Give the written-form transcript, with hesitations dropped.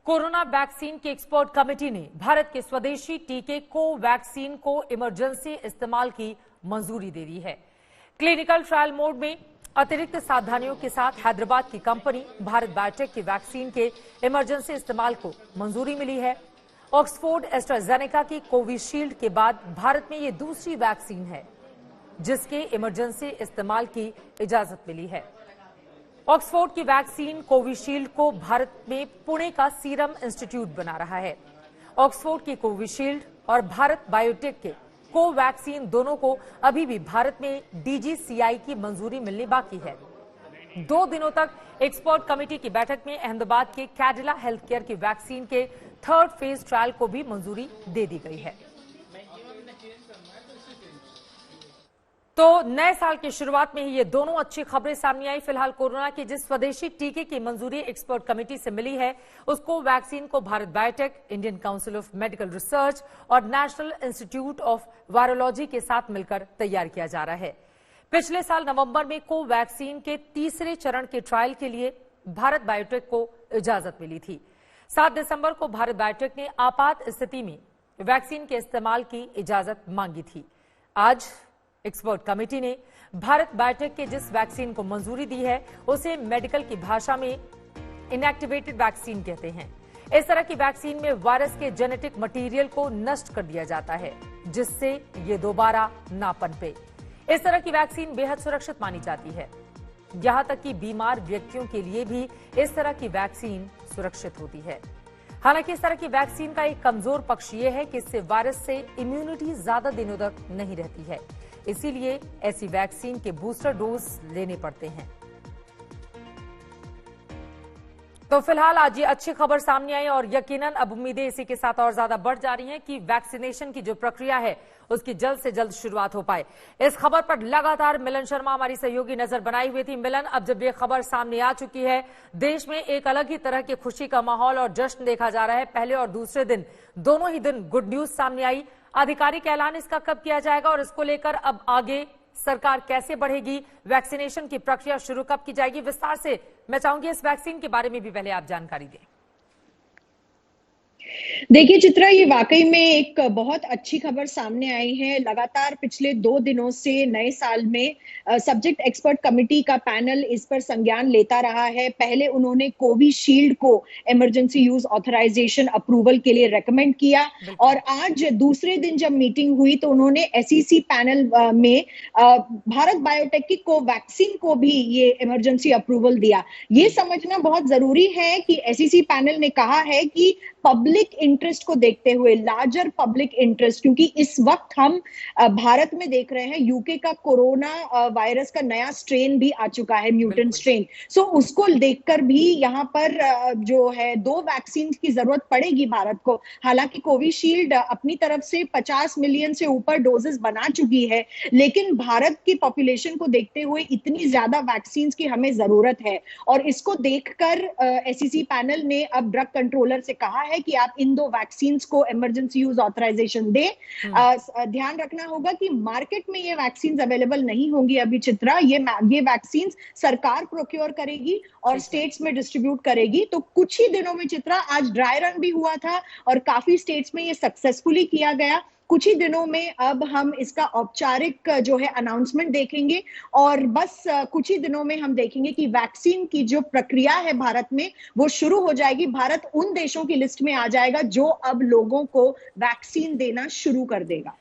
Corona vaccine की expert committee ने भारत के स्वदेशी टीके कोवैक्सीन को इमरजेंसी इस्तेमाल की मंजूरी दे दी है। क्लिनिकल ट्रायल मोड में अतिरिक्त सावधानियों के साथ हैदराबाद की कंपनी भारत बायोटेक की वैक्सीन के इमरजेंसी इस्तेमाल को मंजूरी मिली है। ऑक्सफोर्ड एस्ट्राजेनेका की कोविशील्ड के बाद भारत में ये दूसरी वैक्सीन है जिसके इमरजेंसी इस्तेमाल की इजाजत मिली है। ऑक्सफोर्ड की वैक्सीन कोविशील्ड को भारत में पुणे का सीरम इंस्टीट्यूट बना रहा है। ऑक्सफोर्ड की कोविशील्ड और भारत बायोटेक के कोवैक्सीन दोनों को अभी भी भारत में डीजीसीआई की मंजूरी मिलनी बाकी है। 2 दिनों तक एक्सपर्ट कमेटी की बैठक में अहमदाबाद के कैडिला हेल्थ केयर की वैक्सीन के 3rd फेज ट्रायल को भी मंजूरी दे दी गई है। तो नए साल की शुरुआत में ही ये दोनों अच्छी खबरें सामने आई। फिलहाल कोरोना के जिस स्वदेशी टीके की मंजूरी एक्सपर्ट कमेटी से मिली है उसको वैक्सीन को Bharat biotech, Indian council of medical research और नेशनल इंस्टीट्यूट ऑफ वायरोलॉजी के साथ मिलकर तैयार किया जा रहा है। पिछले साल नवंबर में कोवैक्सीन के तीसरे चरण के ट्रायल के लिए भारत बायोटेक को इजाजत मिली थी। 7 दिसंबर को भारत बायोटेक ने आपात स्थिति में वैक्सीन के इस्तेमाल की इजाजत मांगी थी। आज एक्सपर्ट कमेटी ने भारत बायोटेक के जिस वैक्सीन को मंजूरी दी है उसे मेडिकल की भाषा में इनएक्टिवेटेड वैक्सीन कहते हैं। इस तरह की वैक्सीन में वायरस के जेनेटिक मटेरियल को नष्ट कर दिया जाता है जिससे ये दोबारा ना पनपे। इस तरह की वैक्सीन बेहद सुरक्षित मानी जाती है। यहां तक कि बीमार व्यक्तियों के लिए भी इस तरह की वैक्सीन सुरक्षित होती है। हालांकि इस तरह की वैक्सीन का एक कमजोर पक्ष यह है कि इससे वायरस से इम्यूनिटी ज्यादा दिनों तक नहीं रहती है, इसीलिए ऐसी वैक्सीन के बूस्टर डोज लेने पड़ते हैं। तो फिलहाल आज ये अच्छी खबर सामने आई और यकीनन अब उम्मीदें इसी के साथ और ज्यादा बढ़ जा रही हैं कि वैक्सीनेशन की जो प्रक्रिया है उसकी जल्द से जल्द शुरुआत हो पाए। इस खबर पर लगातार मिलन शर्मा हमारी सहयोगी नजर बनाई हुई थी। मिलन, अब जब ये खबर सामने आ चुकी है, देश में एक अलग ही तरह की खुशी का माहौल और जश्न देखा जा रहा है। पहले और दूसरे दिन दोनों ही दिन गुड न्यूज सामने आई। आधिकारिक ऐलान इसका कब किया जाएगा और इसको लेकर अब आगे सरकार कैसे बढ़ेगी, वैक्सीनेशन की प्रक्रिया शुरू कब की जाएगी, विस्तार से मैं चाहूंगी इस वैक्सीन के बारे में भी पहले आप जानकारी दें। देखिए चित्रा, ये वाकई में एक बहुत अच्छी खबर सामने आई है। लगातार पिछले 2 दिनों से नए साल में सब्जेक्ट एक्सपर्ट कमेटी का पैनल इस पर संज्ञान लेता रहा है। पहले उन्होंने कोविशील्ड को इमरजेंसी यूज ऑथराइजेशन अप्रूवल के लिए रेकमेंड किया और आज दूसरे दिन जब मीटिंग हुई तो उन्होंने एसईसी पैनल में भारत बायोटेक की कोवैक्सीन को भी ये इमरजेंसी अप्रूवल दिया। ये समझना बहुत जरूरी है कि एसईसी पैनल ने कहा है कि पब्लिक इंटरेस्ट को देखते हुए, लार्जर पब्लिक इंटरेस्ट, क्योंकि इस वक्त हम भारत में देख रहे हैं यूके का कोरोना वायरस का नया स्ट्रेन भी आ चुका है, म्यूटेंट स्ट्रेन। सो उसको देखकर भी यहाँ पर जो है 2 वैक्सीन की जरूरत पड़ेगी भारत को। हालांकि कोविशील्ड अपनी तरफ से 50 मिलियन से ऊपर डोजेस बना चुकी है, लेकिन भारत की पॉपुलेशन को देखते हुए इतनी ज्यादा वैक्सीन की हमें जरूरत है और इसको देखकर एसईसी पैनल ने अब ड्रग कंट्रोलर से कहा है कि आप इन 2 वैक्सीन को इमरजेंसी यूज ऑथराइजेशन दे। ध्यान रखना होगा कि मार्केट में ये वैक्सीन अवेलेबल नहीं होंगी अभी चित्रा। ये वैक्सीन सरकार प्रोक्योर करेगी और स्टेट्स में डिस्ट्रीब्यूट करेगी। तो कुछ ही दिनों में चित्रा, आज ड्राई रन भी हुआ था और काफी स्टेट्स में ये सक्सेसफुली किया गया। कुछ ही दिनों में अब हम इसका औपचारिक जो है अनाउंसमेंट देखेंगे और बस कुछ ही दिनों में हम देखेंगे कि वैक्सीन की जो प्रक्रिया है भारत में वो शुरू हो जाएगी। भारत उन देशों की लिस्ट में आ जाएगा जो अब लोगों को वैक्सीन देना शुरू कर देगा।